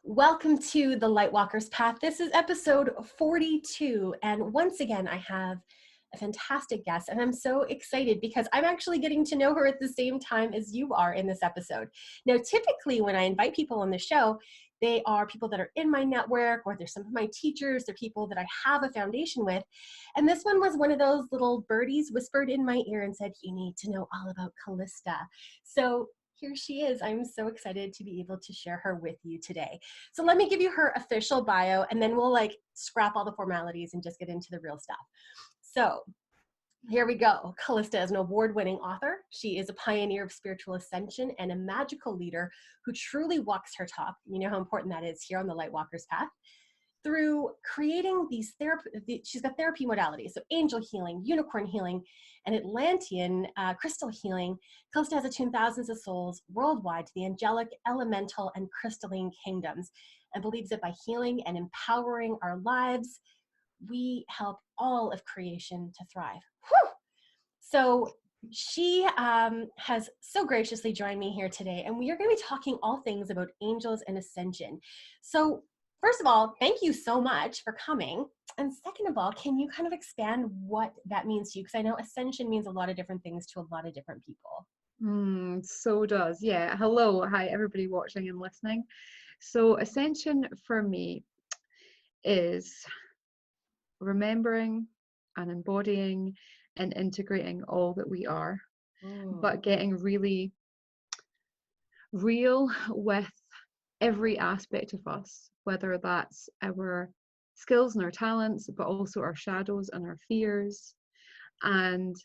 Welcome to the Lightwalker's Path. This is episode 42. And once again, I have a fantastic guest. And I'm so excited because I'm actually getting to know her at the same time as you are in this episode. Now, typically when I invite people on the show, they are people that are in my network, or they're some of my teachers, they're people that I have a foundation with. And this one was one of those little birdies whispered in my ear and said, you need to know all about Calista. So here she is. I'm so excited to be able to share her with you today. So let me give you her official bio, and then we'll scrap all the formalities and just get into the real stuff. So here we go. Calista is an award-winning author. She is a pioneer of spiritual ascension and a magical leader who truly walks her talk. You know how important that is here on the Lightwalker's Path. Through creating these she's got therapy modalities, so angel healing, unicorn healing, and Atlantean crystal healing. Calista has attuned thousands of souls worldwide to the angelic, elemental, and crystalline kingdoms, and believes that by healing and empowering our lives, we help all of creation to thrive. Whew! So she has so graciously joined me here today, and we are going to be talking all things about angels and ascension. So first of all, thank you so much for coming. And second of all, can you kind of expand what that means to you? Because I know ascension means a lot of different things to a lot of different people. So does. Yeah. Hello. Hi, everybody watching and listening. So ascension for me is remembering and embodying and integrating all that we are, but getting really real with every aspect of us, whether that's our skills and our talents, but also our shadows and our fears, and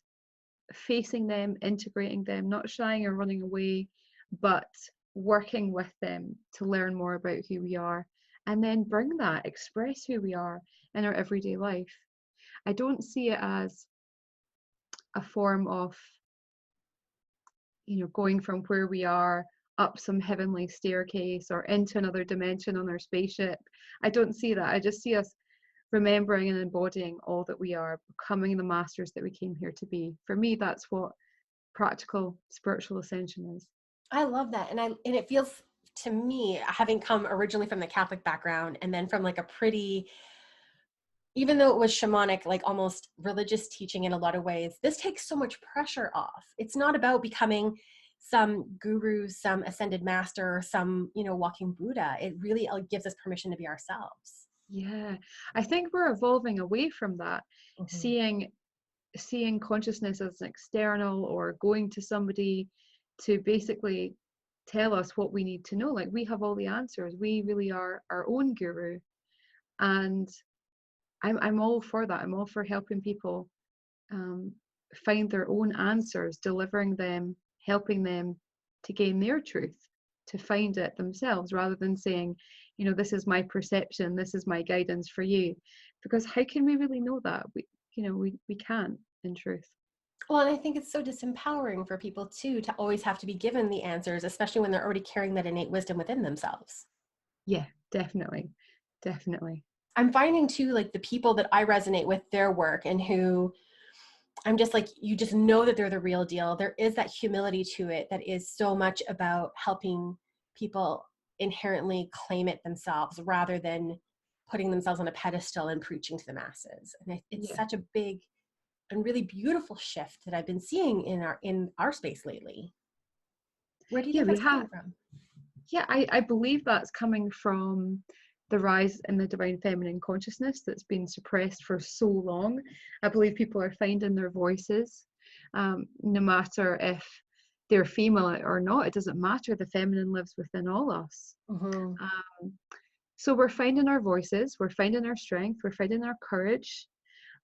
facing them, integrating them, not shying or running away, but working with them to learn more about who we are, and then express who we are in our everyday life. I don't see it as a form of, going from where we are up some heavenly staircase or into another dimension on our spaceship. I don't see that. I just see us remembering and embodying all that we are, becoming the masters that we came here to be. For me, that's what practical spiritual ascension is. I love that. And it feels to me, having come originally from the Catholic background and then from a pretty, even though it was shamanic, almost religious teaching in a lot of ways, this takes so much pressure off. It's not about becoming some guru, some ascended master, some, walking Buddha. It really gives us permission to be ourselves. Yeah, I think we're evolving away from that, Mm-hmm. seeing consciousness as an external or going to somebody to basically tell us what we need to know. Like, we have all the answers. We really are our own guru. And I'm all for that. I'm all for helping people find their own answers, delivering them, helping them to gain their truth, to find it themselves, rather than saying, this is my perception, this is my guidance for you. Because how can we really know that? We can't, in truth. Well, and I think it's so disempowering for people too, to always have to be given the answers, especially when they're already carrying that innate wisdom within themselves. Yeah, definitely. I'm finding too, the people that I resonate with their work and who I'm just you just know that they're the real deal. There is that humility to it that is so much about helping people inherently claim it themselves rather than putting themselves on a pedestal and preaching to the masses. And it's such a big and really beautiful shift that I've been seeing in our space lately. Where do you think that's coming from? Yeah, I believe that's coming from the rise in the divine feminine consciousness that's been suppressed for so long. I believe people are finding their voices, no matter if they're female or not. It doesn't matter. The feminine lives within all us. So we're finding our voices, we're finding our strength, we're finding our courage,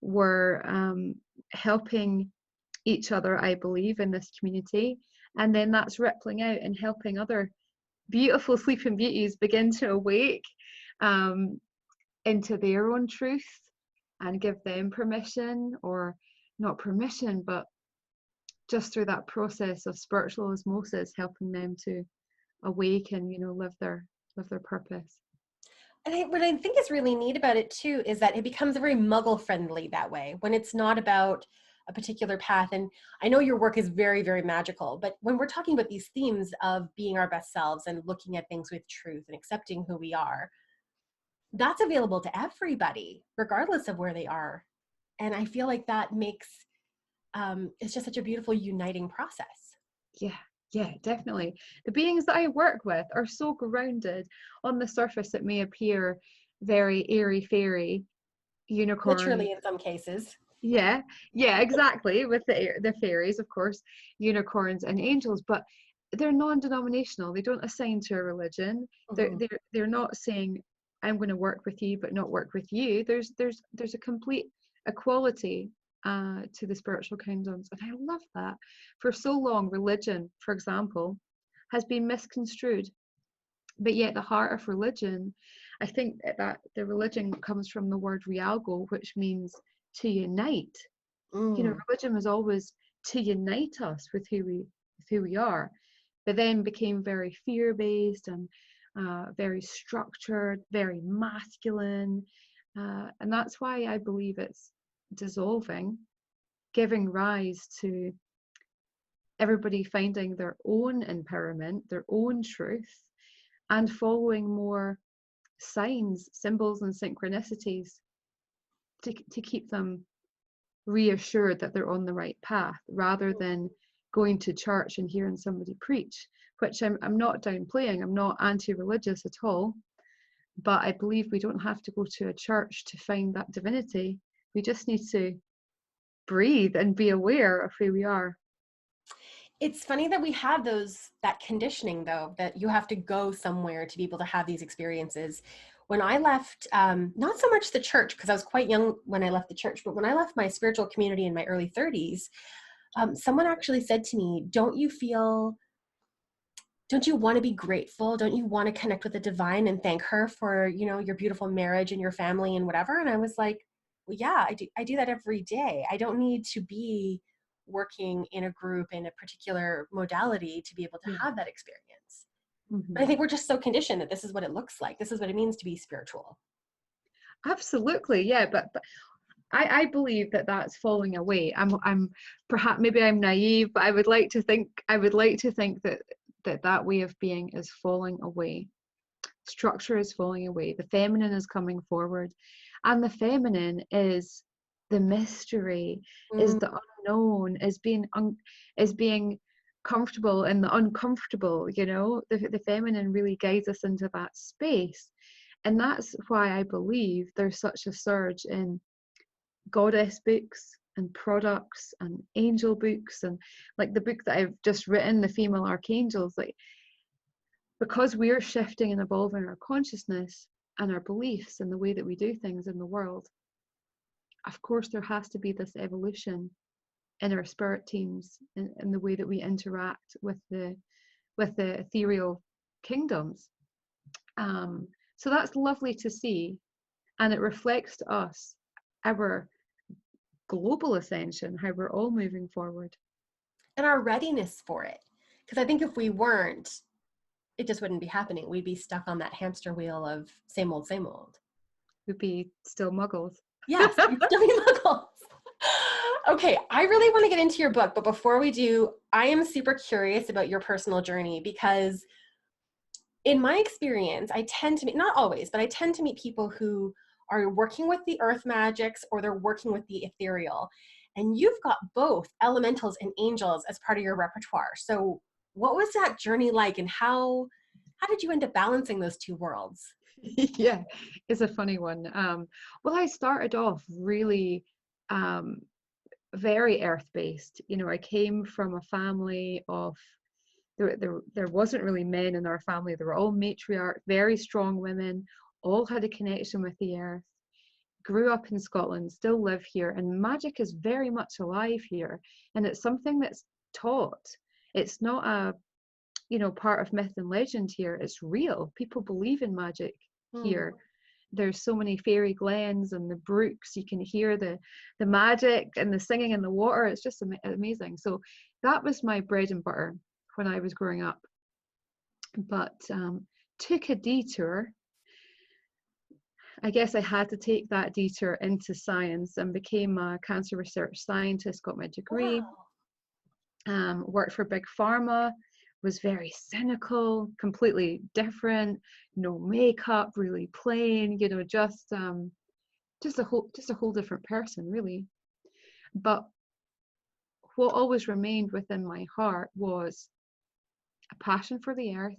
we're helping each other, I believe, in this community, and then that's rippling out and helping other beautiful sleeping beauties begin to awake into their own truth and give them permission, or not permission, but just through that process of spiritual osmosis, helping them to awake and live their purpose. And what I think is really neat about it too is that it becomes very muggle friendly that way, when it's not about a particular path. And I know your work is very, very magical, but when we're talking about these themes of being our best selves and looking at things with truth and accepting who we are, that's available to everybody, regardless of where they are. And I feel like that makes, it's just such a beautiful uniting process. Yeah, definitely. The beings that I work with are so grounded. On the surface, it may appear very airy fairy, unicorn. Literally in some cases. Yeah, exactly. With the fairies, of course, unicorns and angels, but they're non-denominational. They don't assign to a religion. Mm-hmm. They're not saying, I'm going to work with you, but not work with you. There's a complete equality to the spiritual kingdoms, and I love that. For so long, religion, for example, has been misconstrued, but yet the heart of religion, I think that the religion comes from the word realgo, which means to unite. Religion was always to unite us with who we are, but then became very fear-based and very structured, very masculine, and that's why I believe it's dissolving, giving rise to everybody finding their own empowerment, their own truth, and following more signs, symbols, and synchronicities to keep them reassured that they're on the right path, rather than going to church and hearing somebody preach, which I'm not downplaying. I'm not anti-religious at all, but I believe we don't have to go to a church to find that divinity. We just need to breathe and be aware of who we are. It's funny that we have that conditioning, though, that you have to go somewhere to be able to have these experiences. When I left, not so much the church, because I was quite young when I left the church, but when I left my spiritual community in my early 30s, someone actually said to me, don't you want to be grateful? Don't you want to connect with the divine and thank her for, your beautiful marriage and your family and whatever? And I was like, well, yeah, I do that every day. I don't need to be working in a group in a particular modality to be able to have that experience. Mm-hmm. But I think we're just so conditioned that this is what it looks like. This is what it means to be spiritual. Absolutely, yeah, but I believe that that's falling away. I'm perhaps, maybe I'm naive, but I would like to think that way of being is falling away. Structure is falling away. The feminine is coming forward, and the feminine is the mystery, is the unknown, is being comfortable in the uncomfortable. The feminine really guides us into that space, and that's why I believe there's such a surge in goddess books and products and angel books, and like the book that I've just written, The Female Archangels, like, because we're shifting and evolving our consciousness and our beliefs and the way that we do things in the world. Of course, there has to be this evolution in our spirit teams, in the way that we interact with the ethereal kingdoms. So that's lovely to see, and it reflects to us our global ascension, how we're all moving forward, and our readiness for it. Because I think if we weren't, it just wouldn't be happening. We'd be stuck on that hamster wheel of same old, same old. We'd be still muggles. Yes, we'd still be muggles. Okay, I really want to get into your book, but before we do, I am super curious about your personal journey, because in my experience, I tend to meet, not always, but I tend to meet people who are working with the earth magics or they're working with the ethereal. And you've got both elementals and angels as part of your repertoire. So what was that journey like, and how did you end up balancing those two worlds? Yeah, it's a funny one. Well, I started off really very earth-based. I came from a family of, there wasn't really men in our family. They were all matriarch, very strong women, all had a connection with the earth. Grew up in Scotland, still live here, and magic is very much alive here, and it's something that's taught. It's not a part of myth and legend here. It's real. People believe in magic here. There's so many fairy glens and the brooks. You can hear the magic and the singing in the water. It's just amazing. So that was my bread and butter when I was growing up. But took a detour I guess I had to take that detour into science and became a cancer research scientist, got my degree, worked for Big Pharma, was very cynical, completely different, no makeup, really plain, you know, just a whole different person, really. But what always remained within my heart was a passion for the earth,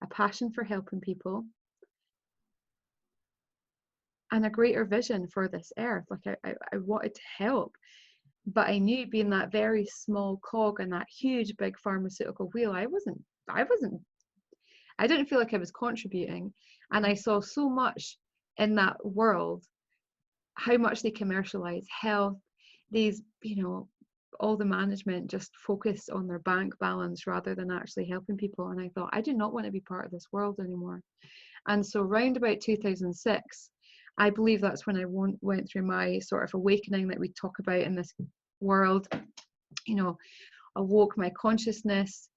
a passion for helping people, and a greater vision for this earth. Like I wanted to help, but I knew, being that very small cog in that huge big pharmaceutical wheel, I didn't feel like I was contributing. And I saw so much in that world, how much they commercialize health, these, you know, all the management just focused on their bank balance rather than actually helping people. And I thought, I do not want to be part of this world anymore. And so round about 2006, I believe that's when I went through my sort of awakening that we talk about in this world, you know, awoke my consciousness,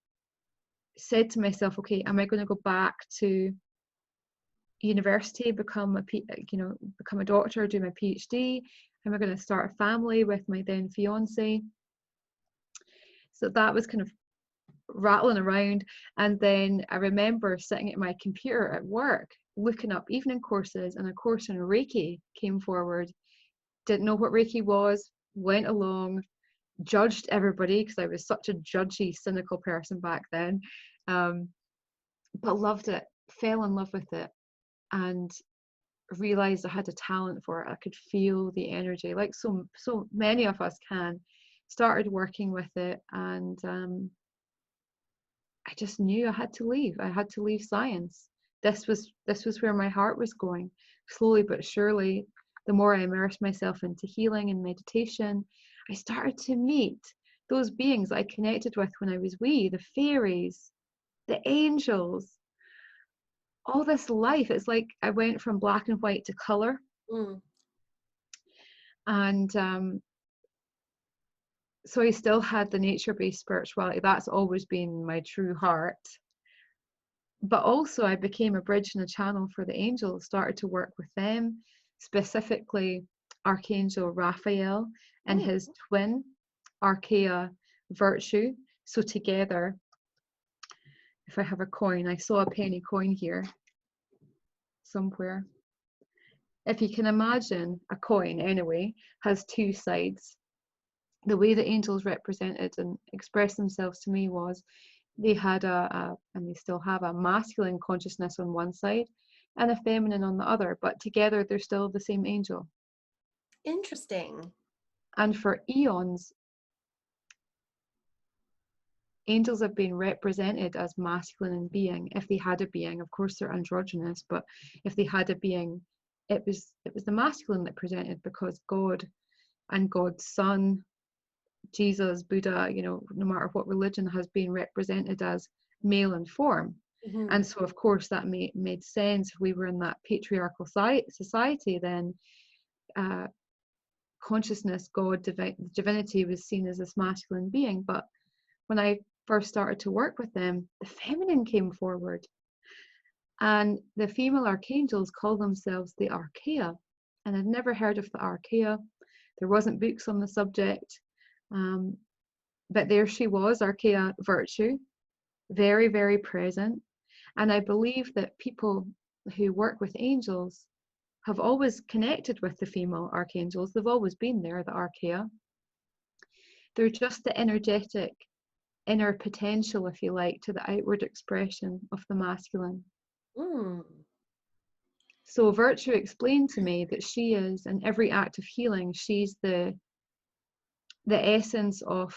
said to myself, okay, am I going to go back to university, become a doctor, do my PhD? Am I going to start a family with my then fiance? So that was kind of rattling around. And then I remember sitting at my computer at work, looking up evening courses, and a course in Reiki came forward. Didn't know what Reiki was, went along, judged everybody because I was such a judgy, cynical person back then, but loved it, fell in love with it, and realized I had a talent for it. I could feel the energy, like so many of us can. Started working with it, and I just knew I had to leave. I had to leave science. This was where my heart was going. Slowly but surely, the more I immersed myself into healing and meditation, I started to meet those beings I connected with when I was wee, the fairies, the angels, all this life. It's like I went from black and white to color. And so I still had the nature-based spirituality. That's always been my true heart. But also I became a bridge and a channel for the angels, started to work with them, specifically Archangel Raphael and his twin, Archeia Virtue. So together, if I have a coin, I saw a penny coin here somewhere. If you can imagine, a coin anyway has two sides. The way the angels represented and expressed themselves to me was they had and they still have, a masculine consciousness on one side and a feminine on the other, but together they're still the same angel. Interesting. And for eons, angels have been represented as masculine in being. If they had a being, of course they're androgynous, but if they had a being, it was the masculine that presented, because God and God's Son, Jesus, Buddha, you know, no matter what religion, has been represented as male in form. And so of course that made sense. If we were in that patriarchal society, then consciousness, God, divinity was seen as this masculine being. But when I first started to work with them, the feminine came forward, and the female archangels call themselves the Archeia. And I'd never heard of the Archeia. There wasn't books on the subject. But there she was, Archeia Virtue, very, very present. And I believe that people who work with angels have always connected with the female archangels. They've always been there, the Archeia. They're just the energetic inner potential, if you like, to the outward expression of the masculine. So Virtue explained to me that she is, in every act of healing, she's the essence of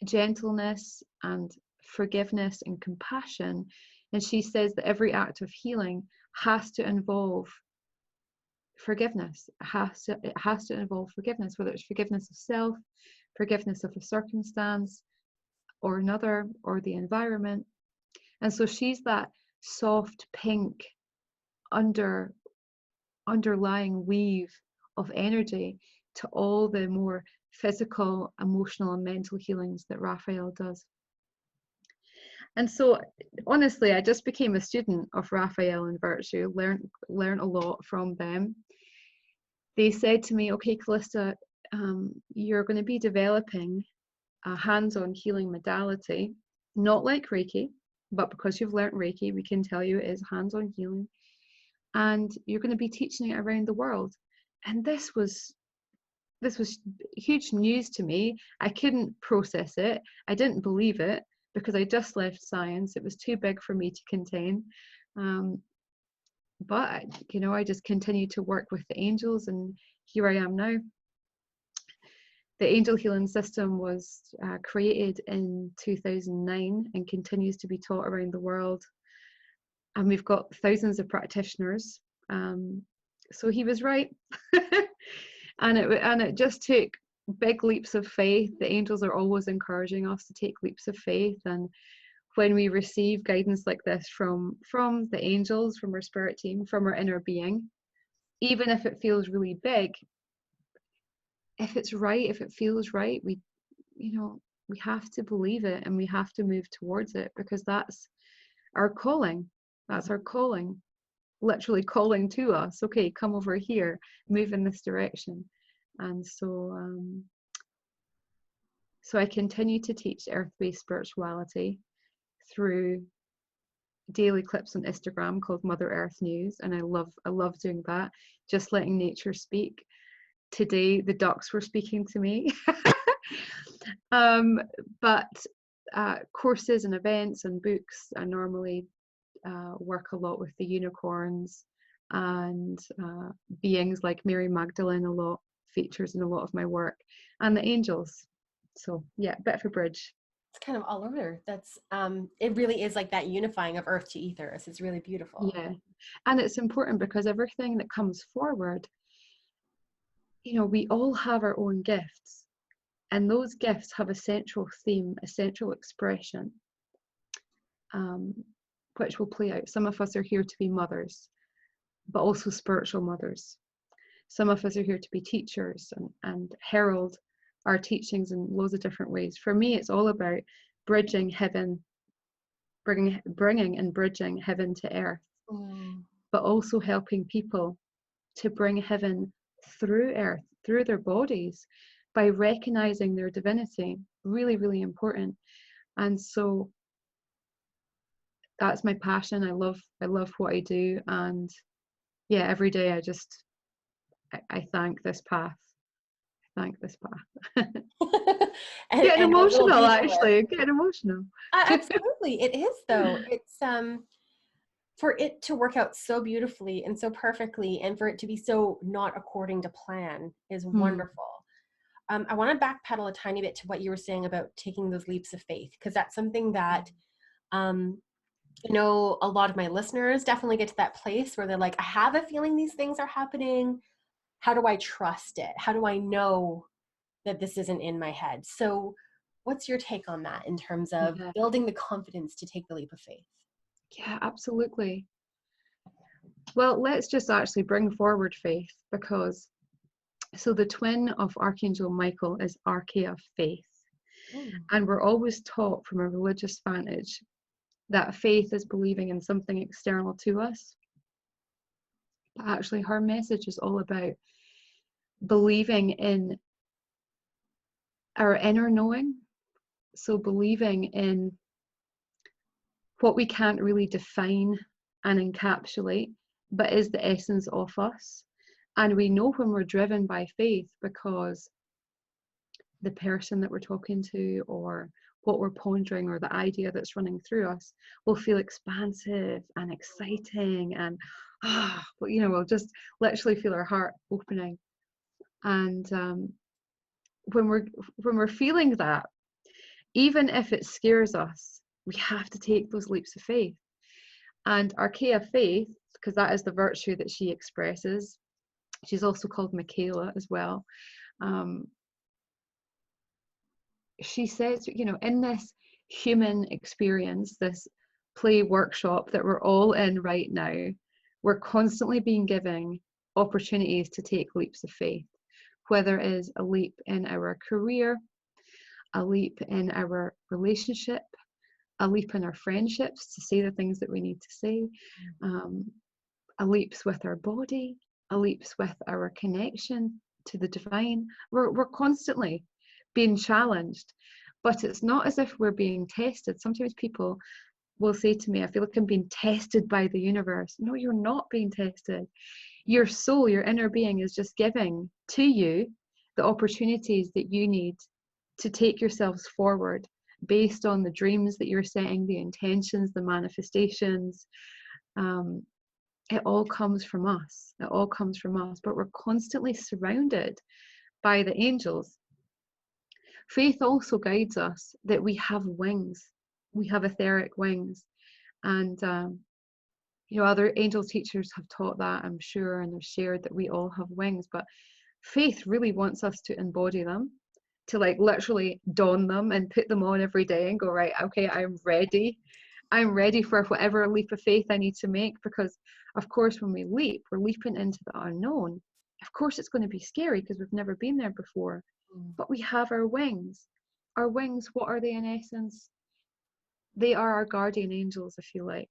gentleness and forgiveness and compassion. And she says that every act of healing has to involve forgiveness. It has to involve forgiveness, whether it's forgiveness of self, forgiveness of a circumstance or another, or the environment. And so she's that soft pink underlying weave of energy to all the more physical, emotional, and mental healings that Raphael does. And so honestly, I just became a student of Raphael and Virtue, learned a lot from them. They said to me, okay, Calista, you're going to be developing a hands-on healing modality, not like Reiki, but because you've learned Reiki, we can tell you it is hands-on healing. And you're going to be teaching it around the world. And this was huge news to me. I couldn't process it. I didn't believe it because I just left science. It was too big for me to contain. But you know, I just continued to work with the angels, and here I am now. The angel healing system was created in 2009 and continues to be taught around the world. And we've got thousands of practitioners. So he was right. And it just took big leaps of faith. The angels are always encouraging us to take leaps of faith. And when we receive guidance like this from the angels, from our spirit team, from our inner being, even if it feels really big, if it's right, if it feels right, we have to believe it, and we have to move towards it, because that's our calling. That's our calling, literally calling to us. Okay, come over here, move in this direction. And so I continue to teach earth-based spirituality through daily clips on Instagram called Mother Earth News, and I love doing that, just letting nature speak. Today the ducks were speaking to me. But courses and events and books, I normally work a lot with the unicorns, and beings like Mary Magdalene a lot features in a lot of my work, and the angels. So yeah, bit of a bridge. It's kind of all over. That's it really is like that unifying of earth to ethers. It's really beautiful. Yeah, and it's important because everything that comes forward, you know, we all have our own gifts, and those gifts have a central theme, a central expression, which will play out. Some of us are here to be mothers, but also spiritual mothers. Some of us are here to be teachers and herald our teachings in loads of different ways. For me, it's all about bridging heaven, bringing and bridging heaven to earth, but also helping people to bring heaven through earth, through their bodies, by recognizing their divinity. Really, really important. And so that's my passion. I love what I do. And yeah, every day I thank this path. Thank this path. Getting emotional, actually. Getting emotional. Absolutely. It is, though. It's for it to work out so beautifully and so perfectly, and for it to be so not according to plan is wonderful. I want to backpedal a tiny bit to what you were saying about taking those leaps of faith, because that's something that you know, a lot of my listeners definitely get to that place where they're like, I have a feeling these things are happening. How do I trust it? How do I know that this isn't in my head? So what's your take on that in terms of building the confidence to take the leap of faith? Yeah, absolutely. Well, let's just actually bring forward faith, because so the twin of Archangel Michael is Archeia, faith. And we're always taught from a religious vantage that faith is believing in something external to us. But actually, her message is all about believing in our inner knowing. So believing in what we can't really define and encapsulate, but is the essence of us. And we know when we're driven by faith because the person that we're talking to, or what we're pondering, or the idea that's running through us will feel expansive and exciting, and you know, we'll just literally feel our heart opening. And when we're feeling that, even if it scares us, we have to take those leaps of faith. And Archeia faith, because that is the virtue that she expresses, she's also called Michaela as well. She says, you know, in this human experience, this play workshop that we're all in right now, we're constantly being given opportunities to take leaps of faith, whether it is a leap in our career, a leap in our relationship, a leap in our friendships to say the things that we need to say, a leaps with our body, a leaps with our connection to the divine. We're constantly being challenged, but it's not as if we're being tested. Sometimes people will say to me, I feel like I'm being tested by the universe. No, you're not being tested. Your soul, your inner being is just giving to you the opportunities that you need to take yourselves forward based on the dreams that you're setting, the intentions, the manifestations. It all comes from us. It all comes from us, but we're constantly surrounded by the angels. Faith also guides us that we have wings. We have etheric wings. And, other angel teachers have taught that, I'm sure, and they've shared that we all have wings. But faith really wants us to embody them, to like literally don them and put them on every day and go, right, okay, I'm ready. I'm ready for whatever leap of faith I need to make, because of course when we leap, we're leaping into the unknown. Of course it's going to be scary because we've never been there before, but we have our wings. Our wings, what are they in essence? They are our guardian angels, if you like.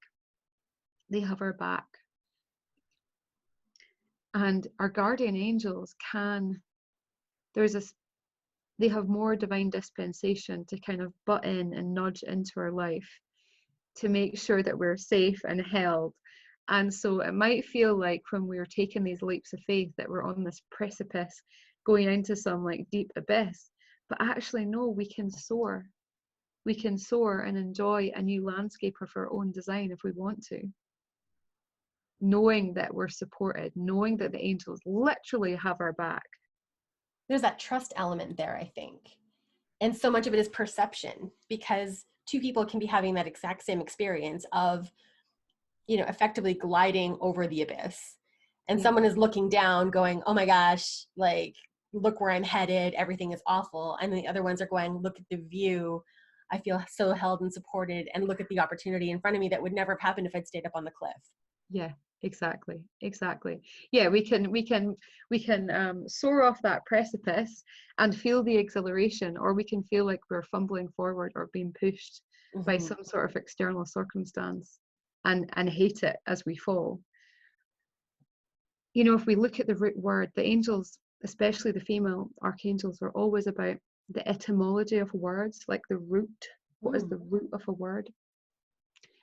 They have our back. And our guardian angels they have more divine dispensation to kind of butt in and nudge into our life to make sure that we're safe and held. And so it might feel like when we're taking these leaps of faith that we're on this precipice going into some like deep abyss, but actually no, we can soar. We can soar and enjoy a new landscape of our own design if we want to, knowing that we're supported, knowing that the angels literally have our back. There's that trust element there, I think. And so much of it is perception, because two people can be having that exact same experience of, effectively gliding over the abyss. And someone is looking down going, oh my gosh, like, look where I'm headed. Everything is awful. And the other ones are going, look at the view. I feel so held and supported, and look at the opportunity in front of me that would never have happened if I'd stayed up on the cliff. Yeah, exactly. Yeah, we can soar off that precipice and feel the exhilaration, or we can feel like we're fumbling forward or being pushed by some sort of external circumstance and hate it as we fall. If we look at the root word, the angels, especially the female archangels, are always about the etymology of words, like the root. What is the root of a word?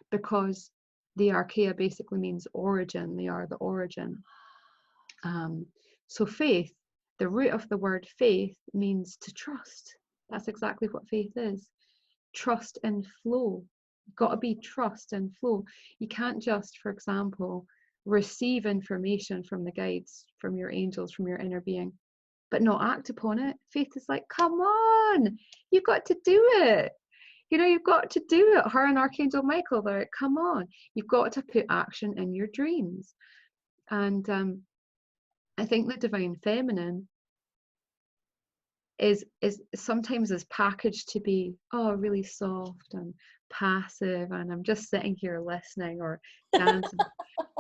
Because the Archeia basically means origin. They are the origin. So faith, the root of the word faith means to trust. That's exactly what faith is. Trust and flow. You've got to be trust and flow. You can't just, for example, receive information from the guides, from your angels, from your inner being, but not act upon it. Faith is like, come on, you've got to do it. You've got to do it. Her and Archangel Michael, they're like, come on, you've got to put action in your dreams. And I think the divine feminine is sometimes is packaged to be, really soft and passive, and I'm just sitting here listening or dancing.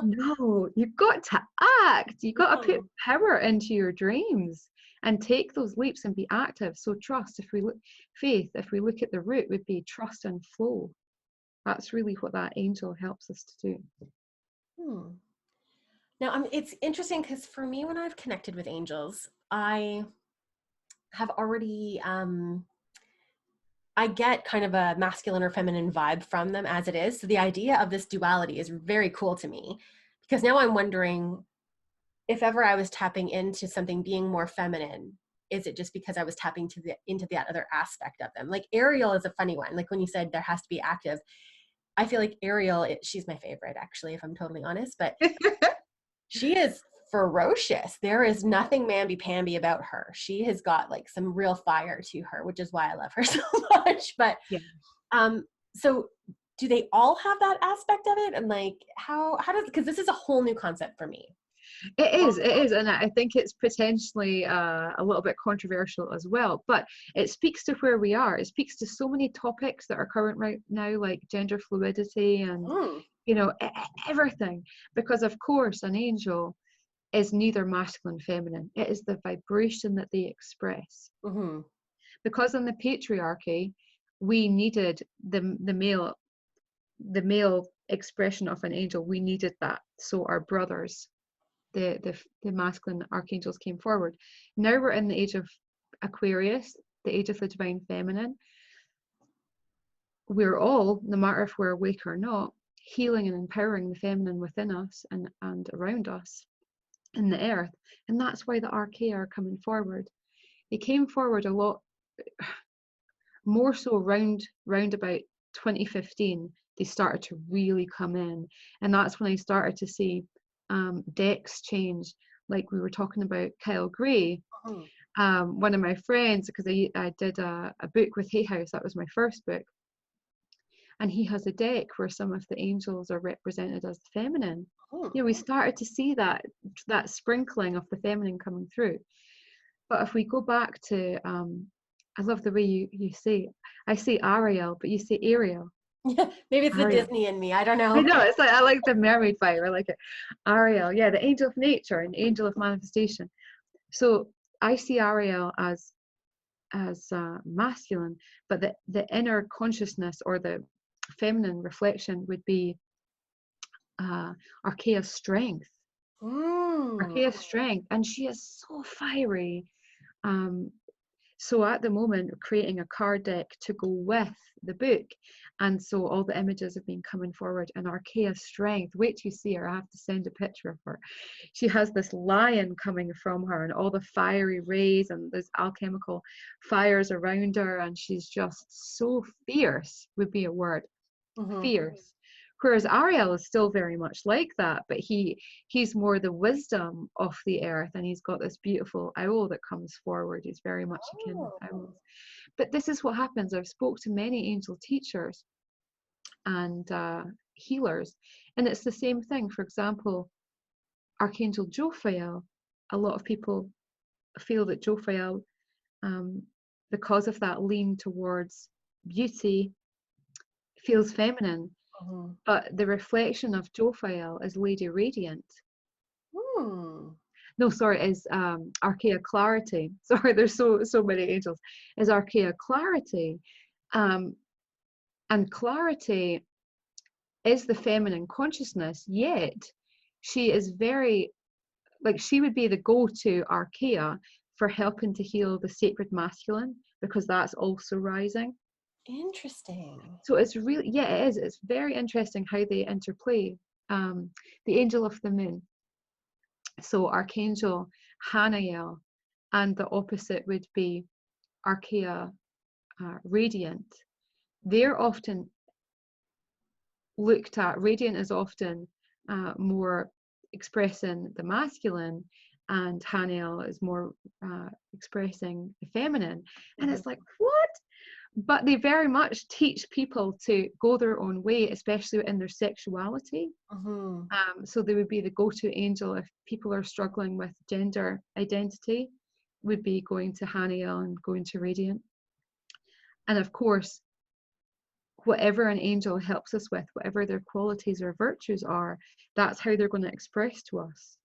No, you've got to act. You've got to put power into your dreams and take those leaps and be active. So trust, faith, if we look at the root, would be trust and flow. That's really what that angel helps us to do. Now, it's interesting because for me, when I've connected with angels, I have already, I get kind of a masculine or feminine vibe from them as it is. So the idea of this duality is very cool to me, because now I'm wondering if ever I was tapping into something being more feminine, is it just because I was tapping into that other aspect of them? Like Ariel is a funny one. Like when you said there has to be active, I feel like Ariel, she's my favorite actually, if I'm totally honest, but she is ferocious. There is nothing mamby-pamby about her. She has got like some real fire to her, which is why I love her so much. But so do they all have that aspect of it? And like how does, because this is a whole new concept for me. It is, and I think it's potentially a little bit controversial as well, but it speaks to where we are. It speaks to so many topics that are current right now, like gender fluidity and everything, because of course an angel is neither masculine nor feminine. It is the vibration that they express. Because in the patriarchy, we needed the male expression of an angel. We needed that, so our brothers, the masculine archangels, came forward. Now we're in the age of Aquarius, the age of the divine feminine. We're all, no matter if we're awake or not, healing and empowering the feminine within us and around us in the earth. And that's why the Archeia are coming forward. They came forward a lot more so round about 2015. They started to really come in, and that's when I started to see decks change, like we were talking about Kyle Gray. One of my friends, because I did a book with Hay House, that was my first book, and he has a deck where some of the angels are represented as the feminine. We started to see that sprinkling of the feminine coming through. But if we go back to I love the way you say, I say Ariel, but you say Ariel. Yeah, maybe it's Ariel. the Disney in me. I don't know. I know, it's like, I like the mermaid vibe. I like it. Ariel, yeah, the angel of nature and angel of manifestation. So I see Ariel as masculine, but the inner consciousness or the feminine reflection would be Archeia's strength. Archeia's strength, and she is so fiery. So at the moment, we're creating a card deck to go with the book, and so all the images have been coming forward. And Archeia's strength, wait till you see her. I have to send a picture of her. She has this lion coming from her, and all the fiery rays, and there's alchemical fires around her, and she's just so fierce, would be a word. Fierce. Whereas Ariel is still very much like that, but he's more the wisdom of the earth, and he's got this beautiful owl that comes forward. He's very much akin with owls. But this is what happens. I've spoke to many angel teachers and healers, and it's the same thing. For example, Archangel Jophiel, a lot of people feel that Jophiel, because of that lean towards beauty, feels feminine. But the reflection of Jophiel is Lady Radiant. No, sorry, is Archeia Clarity. Sorry, there's so many angels. Is Archeia Clarity. And Clarity is the feminine consciousness, yet she is very, like, she would be the go-to Archeia for helping to heal the sacred masculine, because that's also rising. Interesting. So it's really, yeah, it is. It's very interesting how they interplay. The angel of the moon. So Archangel Hanael, and the opposite would be Archeia Radiant. They're often looked at, Radiant is often more expressing the masculine, and Hanael is more expressing the feminine. And it's like, what? But they very much teach people to go their own way, especially in their sexuality. So they would be the go-to angel if people are struggling with gender identity, would be going to Hanael and going to Radiant. And of course, whatever an angel helps us with, whatever their qualities or virtues are, that's how they're going to express to us.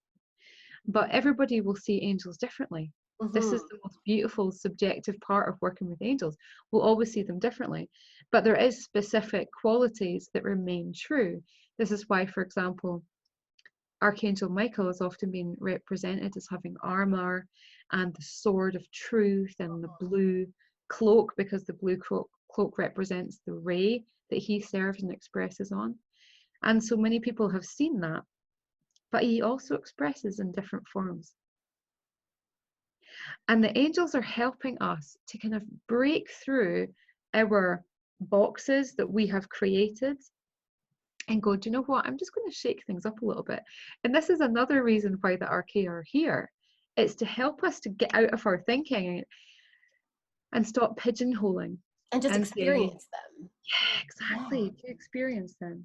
But everybody will see angels differently. This is the most beautiful subjective part of working with angels. We'll always see them differently, but there is specific qualities that remain true. This is why, for example, Archangel Michael has often been represented as having armor and the sword of truth and the blue cloak, because the blue cloak represents the ray that he serves and expresses on. And so many people have seen that, but he also expresses in different forms. And the angels are helping us to kind of break through our boxes that we have created and go, do you know what? I'm just going to shake things up a little bit. And this is another reason why the Archeia are here. It's to help us to get out of our thinking and stop pigeonholing. And just experience them. Yeah, exactly. To experience them.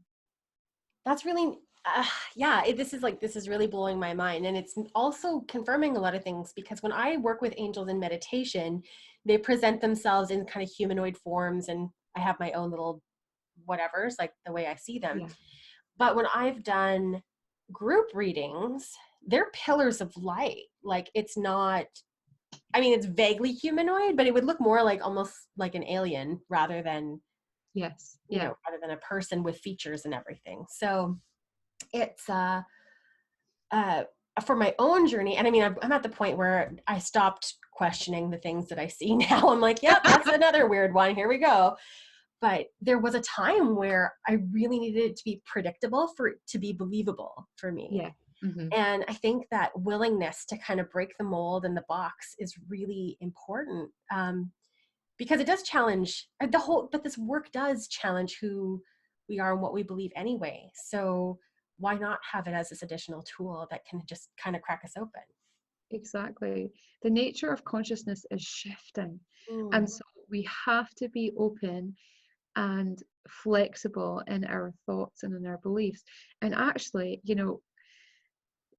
That's really, this is really blowing my mind. And it's also confirming a lot of things, because when I work with angels in meditation, they present themselves in kind of humanoid forms, and I have my own little whatevers, like the way I see them. Yeah. But when I've done group readings, they're pillars of light. Like, it's not I mean, it's vaguely humanoid, but it would look more like almost like an alien rather than, Yes. you Yeah. know, rather than a person with features and everything. So it's uh, for my own journey. And I mean, I'm at the point where I stopped questioning the things that I see now. I'm like, yep, that's another weird one. Here we go. But there was a time where I really needed it to be predictable for it to be believable for me. Yeah. Mm-hmm. And I think that willingness to kind of break the mold and the box is really important, because it does challenge but this work does challenge who we are and what we believe anyway. So why not have it as this additional tool that can just kind of crack us open? Exactly. The nature of consciousness is shifting. Mm. And so we have to be open and flexible in our thoughts and in our beliefs. And actually, you know,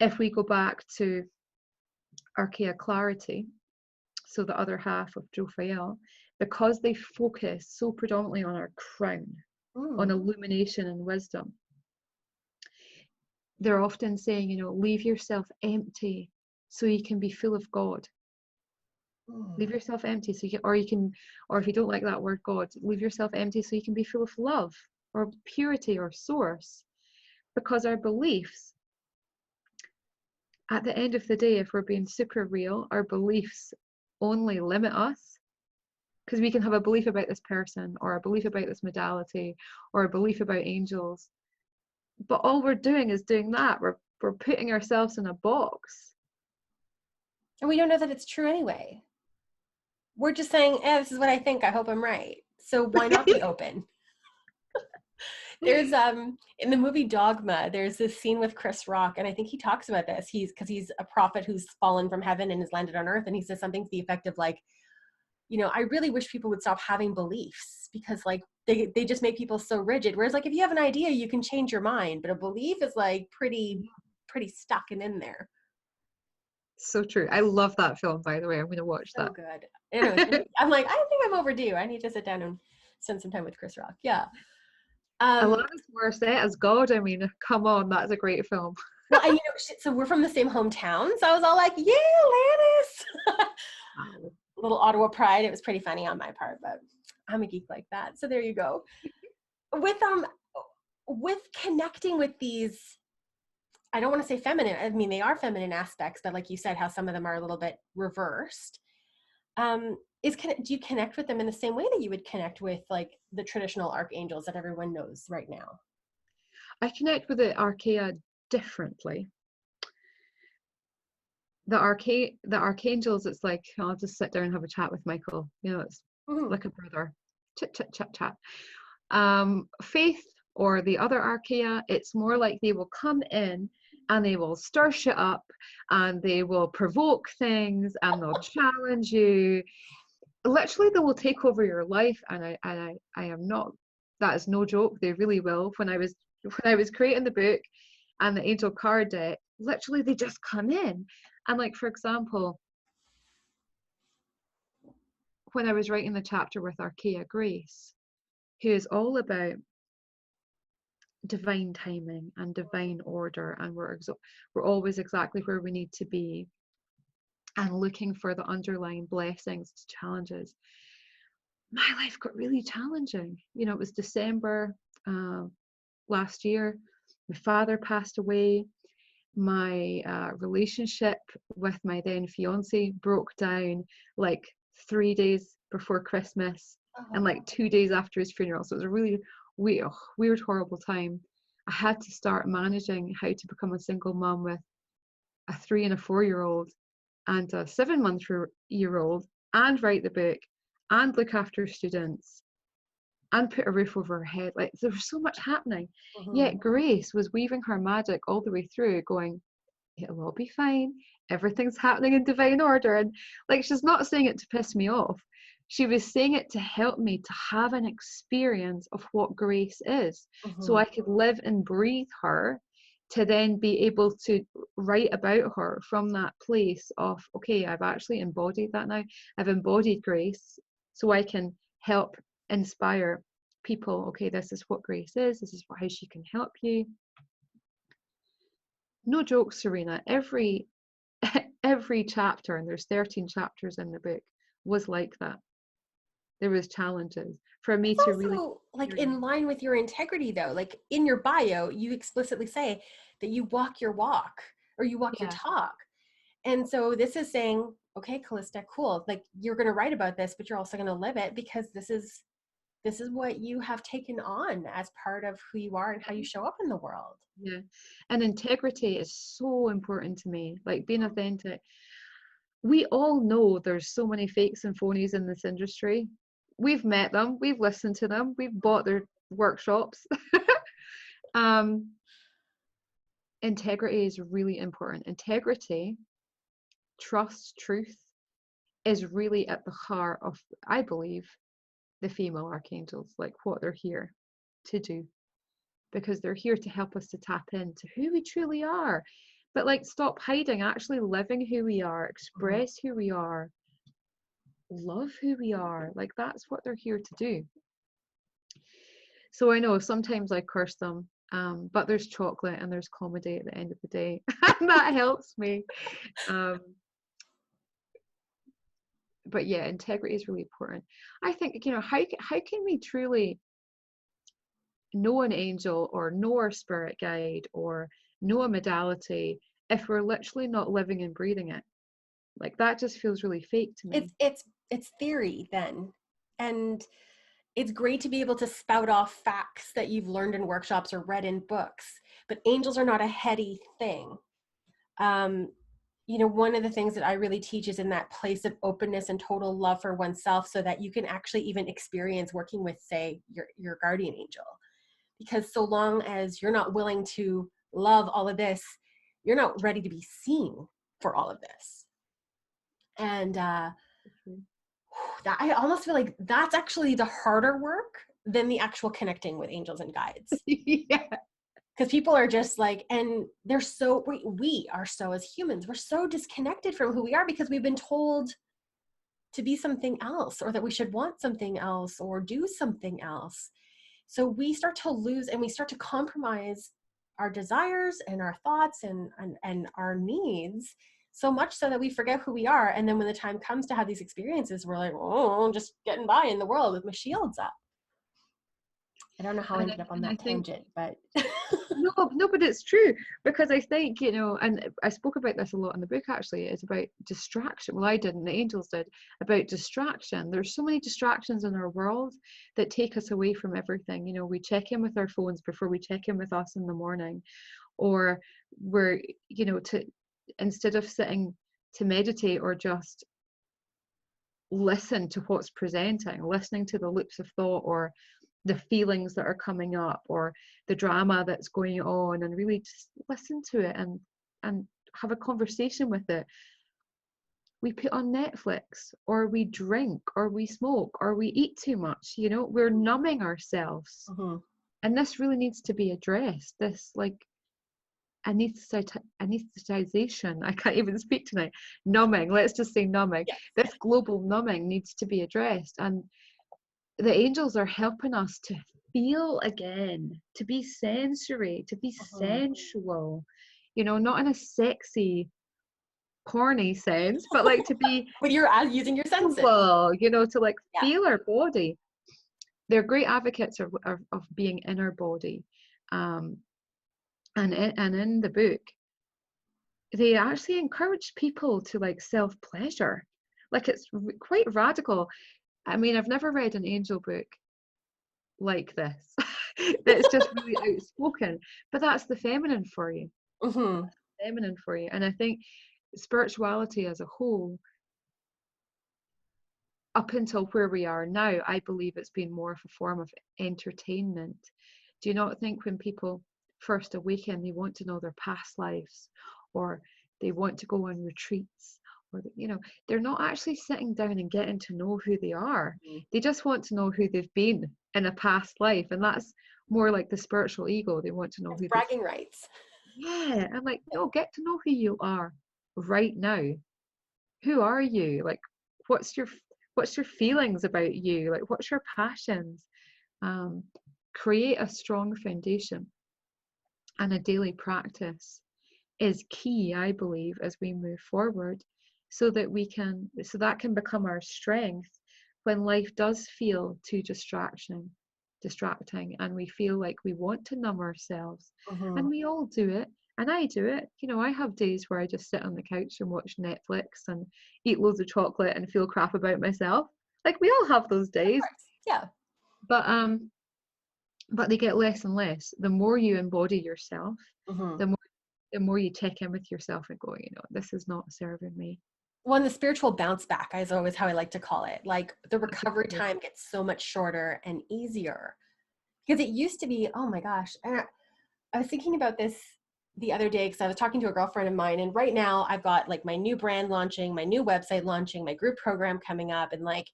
if we go back to Archeia clarity, so the other half of Jophiel, because they focus so predominantly on our crown, on Mm. illumination and wisdom, they're often saying, you know, leave yourself empty so you can be full of God. Mm. Leave yourself empty so you can, or if you don't like that word God, leave yourself empty so you can be full of love or purity or source. Because our beliefs, at the end of the day, if we're being super real, our beliefs only limit us. Because we can have a belief about this person or a belief about this modality or a belief about angels, but all we're doing is doing that. We're putting ourselves in a box. And we don't know that it's true anyway. We're just saying, this is what I think. I hope I'm right. So why not be open? There's in the movie Dogma, there's this scene with Chris Rock, and I think he talks about this. He's a prophet who's fallen from heaven and has landed on earth, and he says something to the effect of like, you know, I really wish people would stop having beliefs because like they just make people so rigid. Whereas like if you have an idea, you can change your mind, but a belief is like pretty stuck and in there. So true. I love that film, by the way. I'm going to watch So that. good. You know, I'm like, I think I'm overdue. I need to sit down and spend some time with Chris Rock. Yeah. Um, Alanis Morissette as God. I mean, come on, that's a great film. well, and you know, so we're from the same hometown. So I was all like, yeah, Alanis. Wow. Little Ottawa Pride. It was pretty funny on my part, but I'm a geek like that. So there you go. With connecting with these, I don't want to say feminine. I mean, they are feminine aspects, but like you said, how some of them are a little bit reversed. Do you connect with them in the same way that you would connect with like the traditional archangels that everyone knows right now? I connect with the Archeia differently. The archangels, it's like I'll just sit down and have a chat with Michael. You know, it's Mm-hmm. like a brother. Chit chat chat chat. Faith or the other Archeia, it's more like they will come in and they will stir shit up and they will provoke things and they'll challenge you. Literally, they will take over your life, and I am not. That is no joke. They really will. When I was creating the book and the angel card deck, literally they just come in, and like for example, when I was writing the chapter with Archeia Grace, who is all about divine timing and divine order, and we're always exactly where we need to be, and looking for the underlying blessings, challenges. My life got really challenging. You know, it was December last year. My father passed away. My relationship with my then fiance broke down like 3 days before Christmas and like 2 days after his funeral. So it was a really weird, horrible time. I had to start managing how to become a single mom with a 3 and a 4-year-old and a 7-month-year-old and write the book and look after students and put a roof over her head. Like there was so much happening. Mm-hmm. Yet Grace was weaving her magic all the way through, going, it'll all be fine. Everything's happening in divine order. And like she's not saying it to piss me off. She was saying it to help me to have an experience of what grace is. So Mm-hmm. I could live and breathe her to then be able to write about her from that place of, okay, I've actually embodied that now. I've embodied grace so I can help inspire people. Okay, this is what grace is. This is how she can help you. No joke, Serena. Every every chapter, and there's 13 chapters in the book, was like that. There was challenges for me It's to really also like in line with your integrity though. Like in your bio, you explicitly say that you walk your walk or you walk your yeah. talk. And so this is saying, okay, Calista, cool. Like you're going to write about this, but you're also going to live it, because this is what you have taken on as part of who you are and how you show up in the world. Yeah. And integrity is so important to me, like being authentic. We all know there's so many fakes and phonies in this industry. We've met them, we've listened to them, we've bought their workshops. Integrity is really important. Integrity, trust, truth is really at the heart of, I believe, the female archangels, like what they're here to do, because they're here to help us to tap into who we truly are. But like, stop hiding, actually living who we are, express who we are, love who we are. Like, that's what they're here to do. So I know sometimes I curse them, but there's chocolate and there's comedy at the end of the day. And that helps me. But yeah, integrity is really important. I think, you know, how can we truly know an angel or know our spirit guide or know a modality if we're literally not living and breathing it? Like, that just feels really fake to me. It's theory then. And it's great to be able to spout off facts that you've learned in workshops or read in books, but angels are not a heady thing. You know, one of the things that I really teach is in that place of openness and total love for oneself, so that you can actually even experience working with, say, your guardian angel. Because so long as you're not willing to love all of this, you're not ready to be seen for all of this. And that, I almost feel like that's actually the harder work than the actual connecting with angels and guides. Yeah. Because people are just like, and they're so, we are so, as humans, we're so disconnected from who we are because we've been told to be something else, or that we should want something else or do something else. So we start to lose, and we start to compromise our desires and our thoughts and our needs, so much so that we forget who we are. And then when the time comes to have these experiences, we're like, oh, I'm just getting by in the world with my shields up. I don't know how I ended up on that tangent, but no, but it's true, because I think, you know, and I spoke about this a lot in the book, actually. It's about distraction. Well, I didn't, the angels did, about distraction. There's so many distractions in our world that take us away from everything. You know, we check in with our phones before we check in with us in the morning, or we're, you know, instead of sitting to meditate or just listen to what's presenting, listening to the loops of thought or the feelings that are coming up or the drama that's going on, and really just listen to it and have a conversation with it. We put on Netflix, or we drink, or we smoke, or we eat too much. You know, we're numbing ourselves. And this really needs to be addressed. This, like, anesthetization, I can't even speak tonight, numbing, let's just say numbing. Yes. This global numbing needs to be addressed, and the angels are helping us to feel again, to be sensory, to be sensual, you know, not in a sexy, porny sense, but like to be but you're using your senses, you know, to like feel our body. They're great advocates of being in our body. And in the book, they actually encourage people to like self-pleasure. Like, it's quite radical. I mean, I've never read an angel book like this that's just really outspoken, but that's the feminine for you. Feminine for you. And I think spirituality as a whole, up until where we are now, I believe it's been more of a form of entertainment. Do you not think when people first awaken, they want to know their past lives, or they want to go on retreats, or, you know, they're not actually sitting down and getting to know who they are. They just want to know who they've been in a past life, and that's more like the spiritual ego. They want to know who bragging rights. Yeah, I'm like, no, get to know who you are right now. Who are you? Like, what's your feelings about you? Like, what's your passions? Create a strong foundation and a daily practice is key, I believe, as we move forward, so that can become our strength when life does feel too distracting, and we feel like we want to numb ourselves. And Mhm. we all do it, and I do it. I have days where I just sit on the couch and watch Netflix and eat loads of chocolate and feel crap about myself. Like, we all have those Of days. course. Yeah. But they get less and less. The more you embody yourself, Mhm. the more the more you check in with yourself and go, this is not serving me. Well, and the spiritual bounce back is always how I like to call it. Like the That's a recovery good word. time gets so much shorter and easier because it used to be, oh my gosh. And I was thinking about this the other day because I was talking to a girlfriend of mine, and right now I've got like my new brand launching, my new website launching, my group program coming up, and like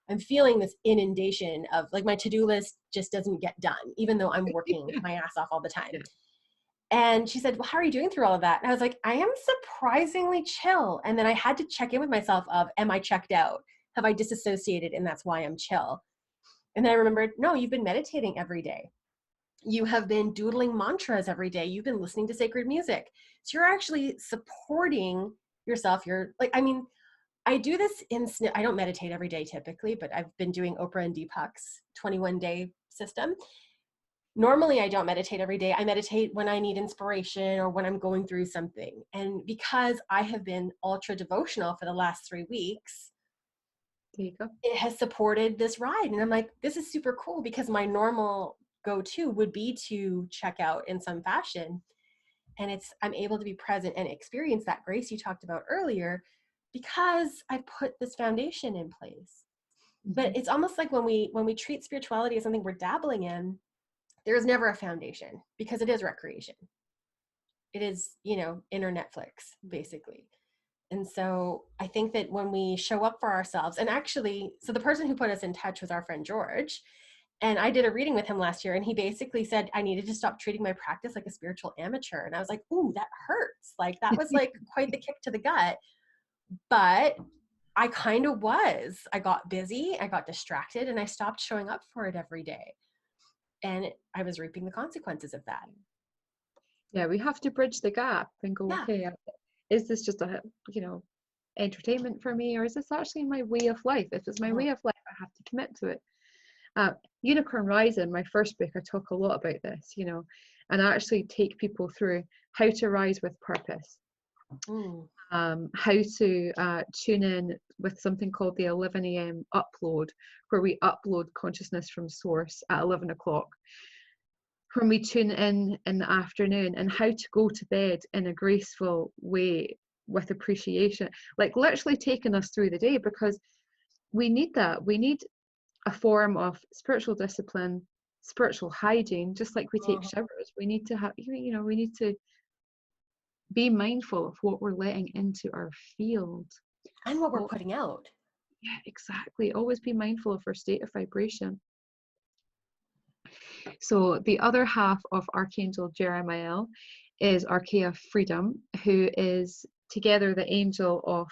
I'm feeling this inundation of like my to-do list just doesn't get done, even though I'm working my ass off all the time. Yeah. And she said, well, how are you doing through all of that? And I was like, I am surprisingly chill. And then I had to check in with myself of, am I checked out? Have I disassociated? And that's why I'm chill. And then I remembered, no, you've been meditating every day. You have been doodling mantras every day. You've been listening to sacred music. So you're actually supporting yourself. You're like, I mean, I do this I don't meditate every day typically, but I've been doing Oprah and Deepak's 21-day system. Normally, I don't meditate every day. I meditate when I need inspiration or when I'm going through something. And because I have been ultra devotional for the last 3 weeks, There you go. it has supported this ride. And I'm like, this is super cool because my normal go-to would be to check out in some fashion. And I'm able to be present and experience that grace you talked about earlier because I put this foundation in place. But Mm-hmm. it's almost like when we treat spirituality as something we're dabbling in, there's never a foundation because it is recreation. It is, inner Netflix, basically. And so I think that when we show up for ourselves, and actually, so the person who put us in touch was our friend George. And I did a reading with him last year, and he basically said I needed to stop treating my practice like a spiritual amateur. And I was like, ooh, that hurts. Like, that was like quite the kick to the gut. But I kind of was. I got busy, I got distracted, and I stopped showing up for it every day. And I was reaping the consequences of that. Yeah, we have to bridge the gap and go, Yeah. okay, is this just entertainment for me, or is this actually my way of life? If it's my Mhm. way of life, I have to commit to it. Unicorn Rising, my first book, I talk a lot about this, and I actually take people through how to rise with purpose. Mm. How to tune in with something called the 11 a.m. upload, where we upload consciousness from source at 11 o'clock, when we tune in the afternoon, and how to go to bed in a graceful way with appreciation, like literally taking us through the day, because we need that. We need a form of spiritual discipline, spiritual hygiene, just like we take Mhm. showers. We need to have, we need to be mindful of what we're letting into our field. And what we're Oh, putting out. yeah, exactly. Always be mindful of our state of vibration. So the other half of Archangel Jeremiah is Archeia Freedom, who is together the angel of,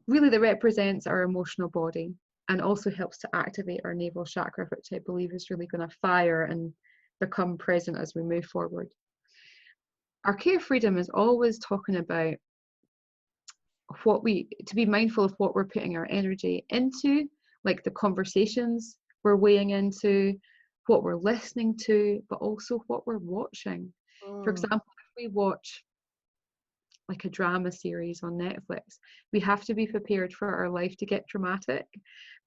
really, that represents our emotional body and also helps to activate our navel chakra, which I believe is really going to fire and become present as we move forward. Archeia Freedom is always talking about to be mindful of what we're putting our energy into, like the conversations we're weighing into, what we're listening to, but also what we're watching. For Mm. example, if we watch like a drama series on Netflix, we have to be prepared for our life to get dramatic,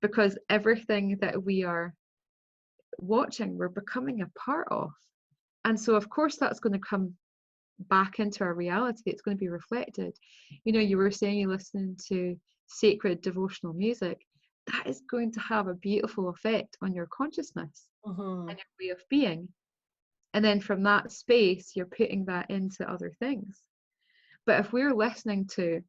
because everything that we are watching, we're becoming a part of. And so, of course, that's going to come back into our reality. It's going to be reflected. You were saying you're listening to sacred devotional music. That is going to have a beautiful effect on your consciousness Mhm. and your way of being. And then from that space, you're putting that into other things. But if we're listening to,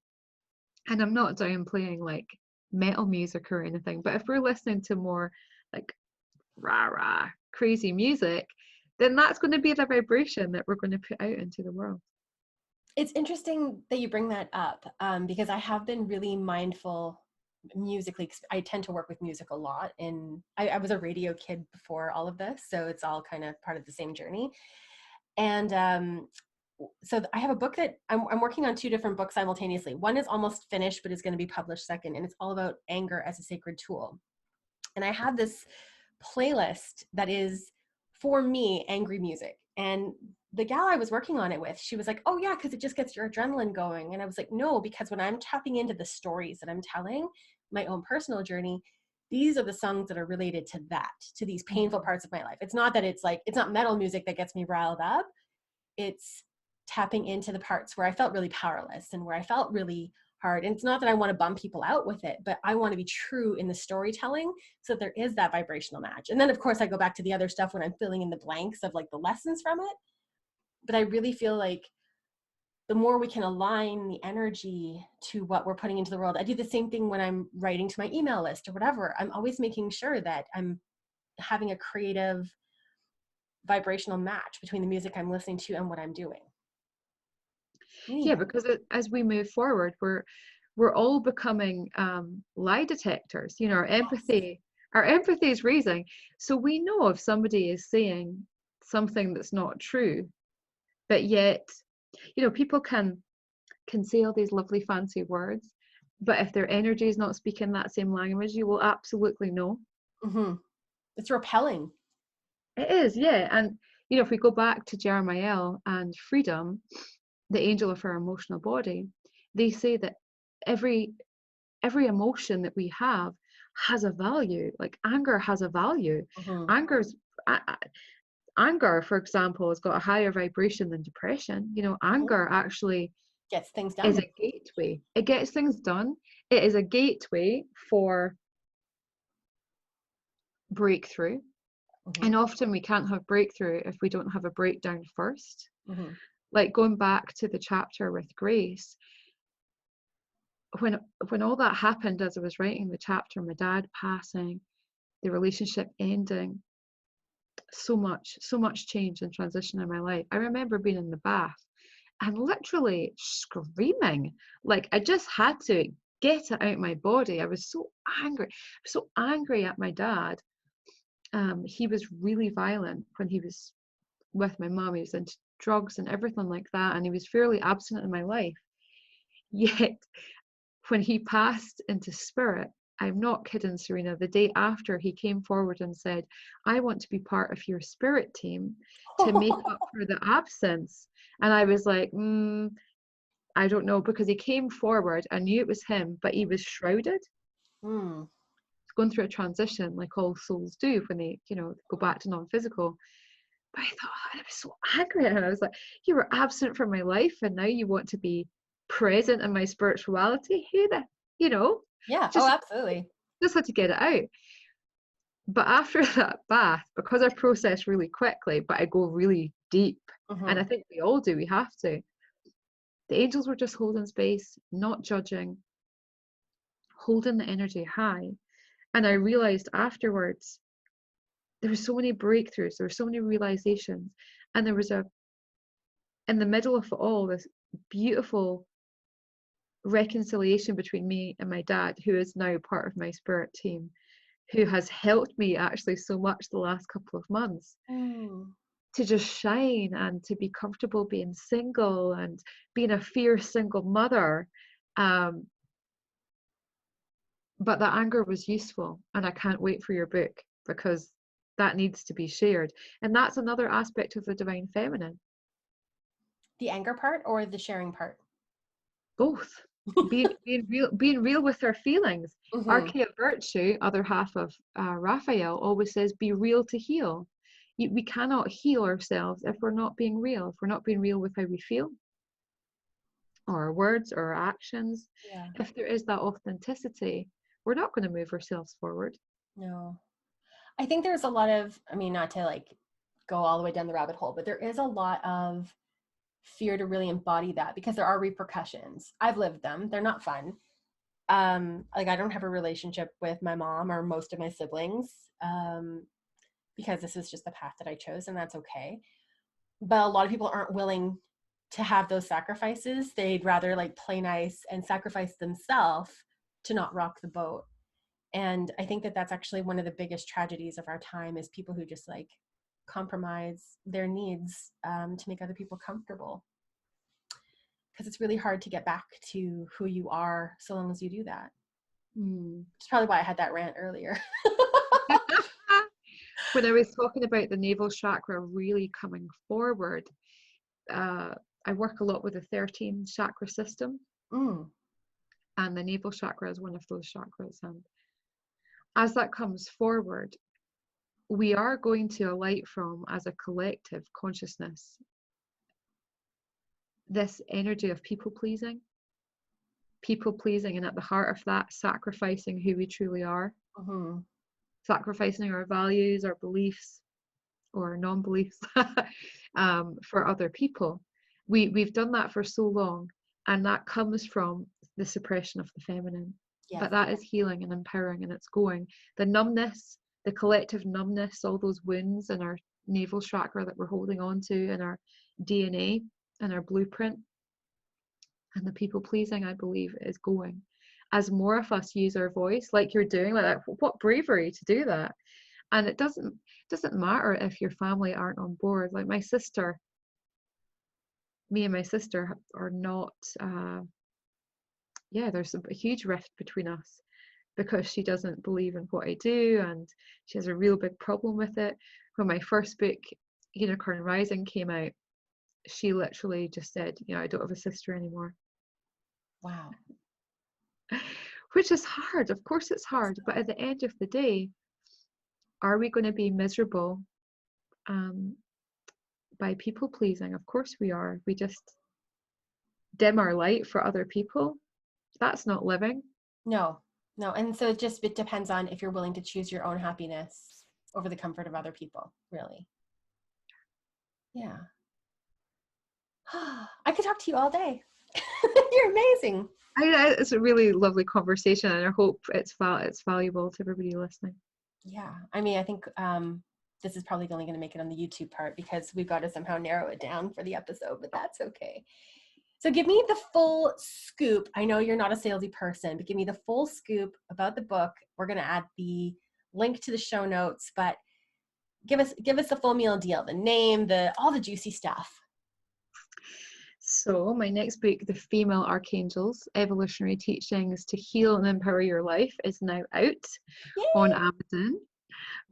and I'm not downplaying like metal music or anything, but if we're listening to more like rah rah crazy music, then that's going to be the vibration that we're going to put out into the world. It's interesting that you bring that up because I have been really mindful musically. I tend to work with music a lot, and I was a radio kid before all of this, so it's all kind of part of the same journey. And so I have a book that I'm working on 2 different books simultaneously. One is almost finished, but is going to be published second, and it's all about anger as a sacred tool. And I have this playlist that is, for me, angry music. And the gal I was working on it with, she was like, oh yeah, because it just gets your adrenaline going. And I was like, no, because when I'm tapping into the stories that I'm telling, my own personal journey, these are the songs that are related to that, to these painful parts of my life. It's not that it's not metal music that gets me riled up. It's tapping into the parts where I felt really powerless and where I felt really hard. And it's not that I want to bum people out with it, but I want to be true in the storytelling so that there is that vibrational match. And then of course I go back to the other stuff when I'm filling in the blanks of like the lessons from it. But I really feel like the more we can align the energy to what we're putting into the world. I do the same thing when I'm writing to my email list or whatever. I'm always making sure that I'm having a creative vibrational match between the music I'm listening to and what I'm doing. Yeah, because as we move forward, we're all becoming lie detectors. You know, our empathy is raising. So we know if somebody is saying something that's not true, but yet, you know, people can say all these lovely fancy words, but if their energy is not speaking that same language, you will absolutely know. Mm-hmm. It's repelling. It is, yeah. And you know, if we go back to Jeremiah and freedom, the angel of our emotional body, they say that every emotion that we have has a value. Like anger has a value. Mm-hmm. Anger's anger, for example, has got a higher vibration than depression. You know, anger actually Gets things is done. a gateway. It gets things done. It is a gateway for breakthrough. Mm-hmm. And often we can't have breakthrough if we don't have a breakdown first. Mm-hmm. Like going back to the chapter with Grace, when all that happened as I was writing the chapter, my dad passing, the relationship ending, so much change and transition in my life. I remember being in the bath and literally screaming. Like I just had to get it out of my body. I was so angry at my dad. He was really violent when he was with my mom. He was into drugs and everything like that, and he was fairly absent in my life. Yet when he passed into spirit, I'm not kidding, Serena, the day after he came forward and said, I want to be part of your spirit team to make up for the absence. And I was like, I don't know, because he came forward. I knew it was him, but he was shrouded. Mm. Going through a transition like all souls do when they, you know, go back to non-physical. But I thought, I was so angry at him. I was like, you were absent from my life and now you want to be present in my spirituality? Who the, you know, Yeah. Oh, just absolutely. had to get it out. But after that bath, because I process really quickly, but I go really deep, and I think we all do, we have to. The angels were just holding space, not judging, holding the energy high. And I realized afterwards, there were so many breakthroughs, there were so many realizations, and there was in the middle of it all, this beautiful reconciliation between me and my dad, who is now part of my spirit team, who has helped me actually so much the last couple of months to just shine and to be comfortable being single and being a fierce single mother. But that anger was useful, and I can't wait for your book because that needs to be shared. And that's another aspect of the divine feminine. The anger part or the sharing part? Both. being real with our feelings. Archeia virtue, other half of Raphael, always says, be real to heal. We cannot heal ourselves if we're not being real, if we're not being real with how we feel, or our words, or our actions. Yeah. If there is that authenticity, we're not going to move ourselves forward. No. I think there's a lot of, I mean, not to like go all the way down the rabbit hole, but there is a lot of fear to really embody that because there are repercussions. I've lived them. They're not fun. Like I don't have a relationship with my mom or most of my siblings because this is just the path that I chose, and that's okay. But a lot of people aren't willing to have those sacrifices. They'd rather like play nice and sacrifice themselves to not rock the boat. And I think that that's actually one of the biggest tragedies of our time is people who just like compromise their needs to make other people comfortable. because it's really hard to get back to who you are so long as you do that. Mm. It's probably why I had that rant earlier. When I was talking about the navel chakra really coming forward, I work a lot with the 13 chakra system, and the navel chakra is one of those chakras. And as that comes forward, we are going to alight from, as a collective consciousness, this energy of people pleasing, and at the heart of that, sacrificing who we truly are, sacrificing our values, our beliefs, or non-beliefs for other people. We've done that for so long, and that comes from the suppression of the feminine. Yes. But that is healing and empowering, and it's going. The numbness, the collective numbness, all those wounds in our navel chakra that we're holding on to in our DNA and our blueprint, and the people pleasing, I believe, is going. As more of us use our voice, like you're doing, like that, what bravery to do that. And it doesn't matter if your family aren't on board. Like me and my sister are not, there's a huge rift between us because she doesn't believe in what I do, and she has a real big problem with it. When my first book, Unicorn Rising, came out, she literally just said, I don't have a sister anymore. Wow. Which is hard. Of course it's hard. But at the end of the day, are we going to be miserable by people pleasing? Of course we are. We just dim our light for other people. That's not living. No. And so it depends on if you're willing to choose your own happiness over the comfort of other people, really. Yeah. I could talk to you all day. You're amazing. It's a really lovely conversation, and I hope it's valuable to everybody listening. Yeah. I mean, I think this is probably only going to make it on the YouTube part because we've got to somehow narrow it down for the episode, but that's okay. So give me the full scoop. I know you're not a salesy person, but give me the full scoop about the book. We're going to add the link to the show notes, but give us the full meal deal, the name, all the juicy stuff. So my next book, The Female Archangels, Evolutionary Teachings to Heal and Empower Your Life, is now out. Yay! On Amazon.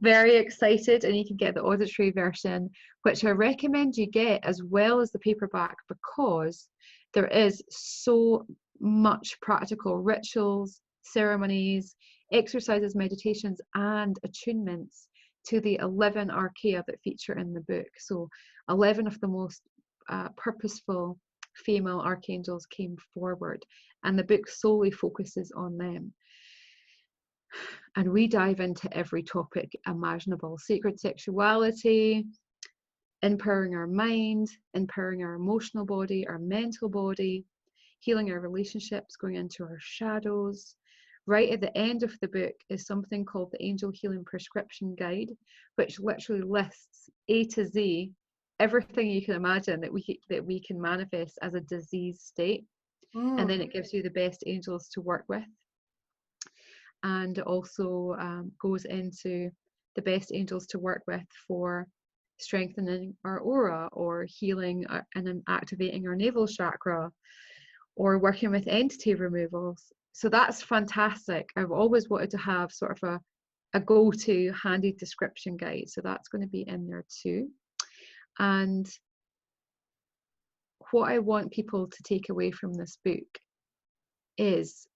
Very excited, and you can get the auditory version, which I recommend you get as well as the paperback, because there is so much practical rituals, ceremonies, exercises, meditations, and attunements to the 11 Archeia that feature in the book. So 11 of the most purposeful female archangels came forward, and the book solely focuses on them. And we dive into every topic imaginable: sacred sexuality, empowering our mind, empowering our emotional body, our mental body, healing our relationships, going into our shadows. Right at the end of the book is something called the Angel Healing Prescription Guide, which literally lists A to Z everything you can imagine that we can manifest as a disease state. And then it gives you the best angels to work with, and also goes into the best angels to work with for strengthening our aura, or healing and activating our navel chakra, or working with entity removals. So that's fantastic. I've always wanted to have sort of a go-to handy description guide, so that's going to be in there too. And what I want people to take away from this book is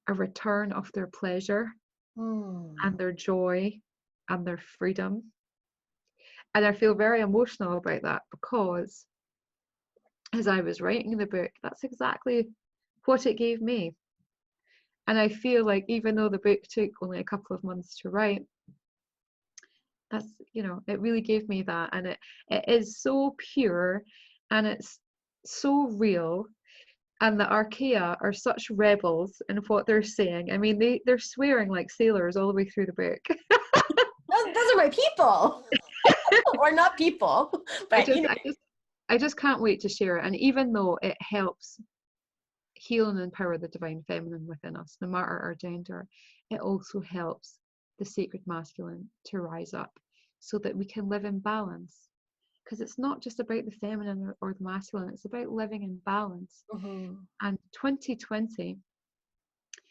a return of their pleasure and their joy and their freedom. And I feel very emotional about that, because as I was writing the book, that's exactly what it gave me. And I feel like even though the book took only a couple of months to write, that's, it really gave me that. And it is so pure, and it's so real. And the Archeia are such rebels in what they're saying. I mean, they're swearing like sailors all the way through the book. Those are my people. Or not people. But I just can't wait to share it. And even though it helps heal and empower the divine feminine within us, no matter our gender, it also helps the sacred masculine to rise up, so that we can live in balance because it's not just about the feminine or the masculine, it's about living in balance. Mm-hmm. And 2020,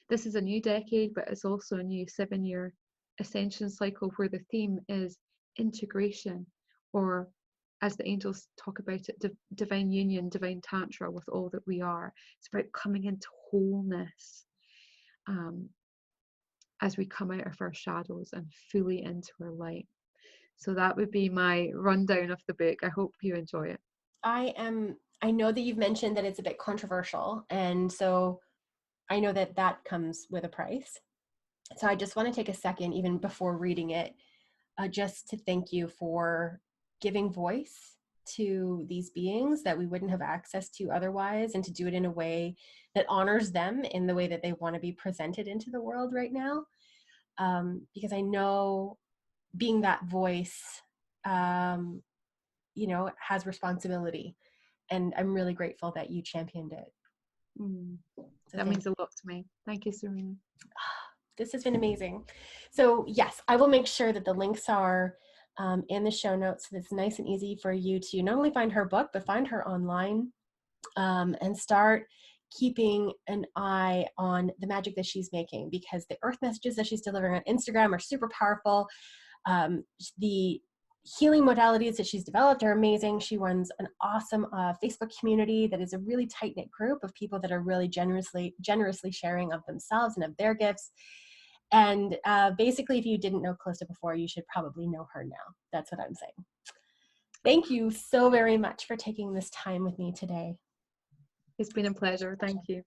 this is a new decade, but it's also a new 7-year ascension cycle where the theme is integration, or as the angels talk about it, divine union, divine tantra with all that we are. It's about coming into wholeness as we come out of our shadows and fully into our light. So that would be my rundown of the book. I hope you enjoy it. I know that you've mentioned that it's a bit controversial, and so I know that that comes with a price. So I just want to take a second, even before reading it, just to thank you for giving voice to these beings that we wouldn't have access to otherwise, and to do it in a way that honors them in the way that they want to be presented into the world right now. Because I know being that voice, has responsibility. And I'm really grateful that you championed it. So that means a lot to me. Thank you, Serena. This has been amazing. So yes, I will make sure that the links are in the show notes, so it's nice and easy for you to not only find her book, but find her online, and start keeping an eye on the magic that she's making, because the earth messages that she's delivering on Instagram are super powerful. The healing modalities that she's developed are amazing. She runs an awesome Facebook community that is a really tight-knit group of people that are really generously sharing of themselves and of their gifts. And basically, if you didn't know Calista before, you should probably know her now. That's what I'm saying. Thank you so very much for taking this time with me today. It's been a pleasure. Thank you.